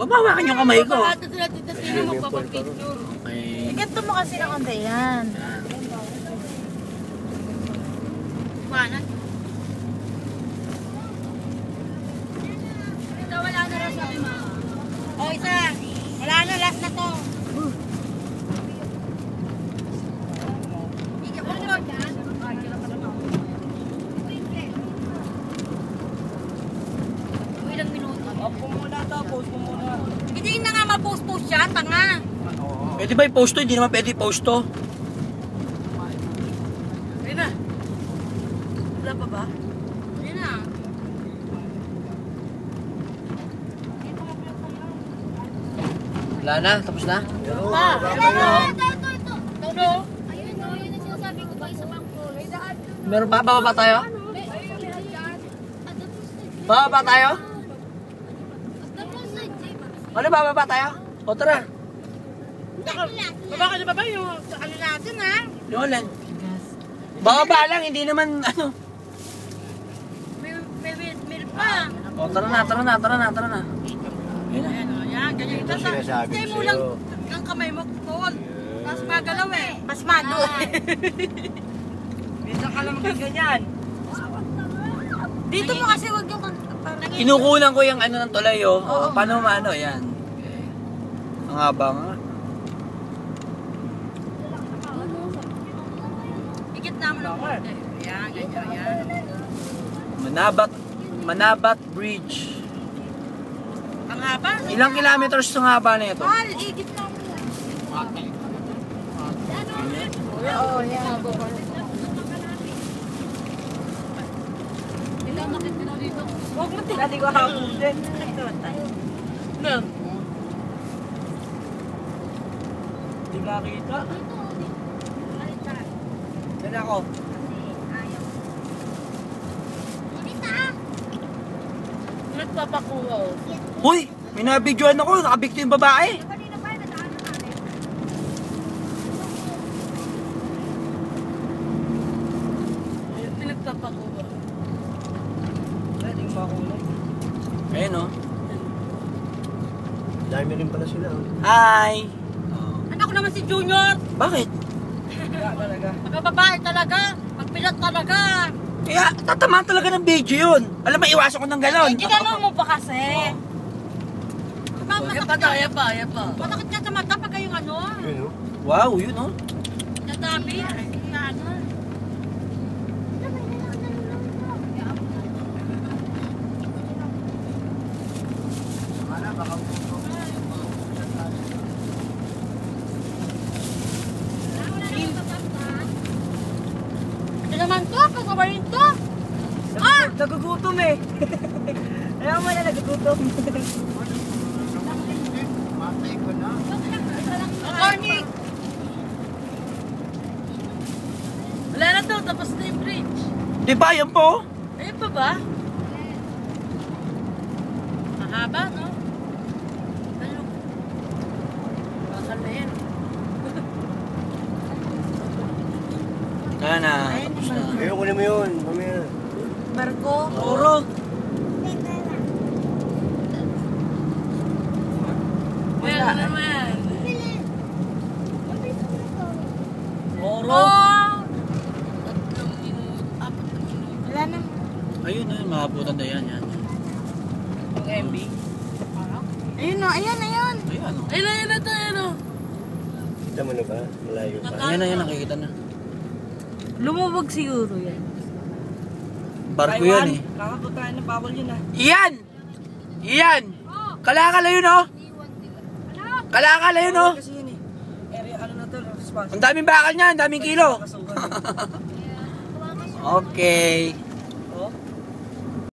Mabawakan yung kamay ko. Ito sila Tita Tina magpapapicture. Okay. Ganito mo kasi ng onde yan. Panan? Ito wala na rin sabi mo. O isa. Wala na, last na to. Ilang minuto? Opo muna to, post mo muna. Hindi na nga ma-post-post siya, tanga. Pwede ba i-post to? Hindi naman pwede i-post to. Ayun na. Wala pa ba? Ayun na. Wala na? Tapos na? Pa! Ito. Todo? Ayun o, yun ang sinasabi ko pa isa pang kulay. Meron pa? Bababa tayo? Bababa tayo? Ano, bababa tayo? O tara. Baba ka na baba yung ano natin ha? Nolan. Bababa lang, hindi naman ano. May windmill pa. O tara na. Ayun na. Ayan o, yan. Ganyan. Ito sinasabi Stay ko mo lang sa'yo. ang kamay mo, Paul. Tapos magalaw eh. Pasmado eh. Minsan ka lang ganyan. Dito mo kasi wag yung parang Kinukunan ko yung ano ng tulay, oh. O, paano maano, yan. Okay. Ang haba nga. higit naman ang konti. Ayan, ganyan, ayan. Manabat Bridge. Ang haba. Ilang kilometers ang haba na ito? Mahal, higit naman yan. Oo, yan. Huwag mo tinali ko hapon din. No. Hindi makita. Yan ako. Nagpapakuha. Uy! May nabidyoan ako. Nakabigto yung babae. Pinagpapakuha. Hindi ko makulay. Ayun, oh. Dami rin pala sila. Hi! Anak ko naman si Junior. Bakit? Wala talaga. Pagkababae talaga. Pagpilat talaga. Kaya tatamaan talaga ng video yun. Alam mo, iwasan ko ng galon. Ginano mo pa kasi. Yan pa. Matakit ka sa mata pag yung ano. Yun o. Wow, yun, oh. Nadabi. Ano. Ito naman to. Kasabarin to. Nagugutom eh. Ayaw mo na nagugutom. Cornic. Wala na to. Tapos na yung bridge. Di ba, yan po? Ayun pa ba? Mahaba, no? Ano? Bakal na yan. Wala na. Tapos na. Ayaw ko naman yun. Mamaya. Barko. Oro. Wala naman. Oro. Tatlong minuto. 4 na minuto. Wala naman. Ayun, ayun. Makabutan na yan. Ang MB. Ayun o, ayan. Ayan, oh. Ayun na to, ayun o. Kita mo na ba? Malayo pa. Ayan, nakikita na. Lumubog siguro yan. Barko yan, eh. Kakakutaan na bawal yun ah. Iyan! Iyan! Kalakala yun, oh! Kalakala yun, oh! Kasi yun eh. Area ano na to, response. Ang daming bakal niyan, ang daming kilo. Kasukan. Okay. Oh.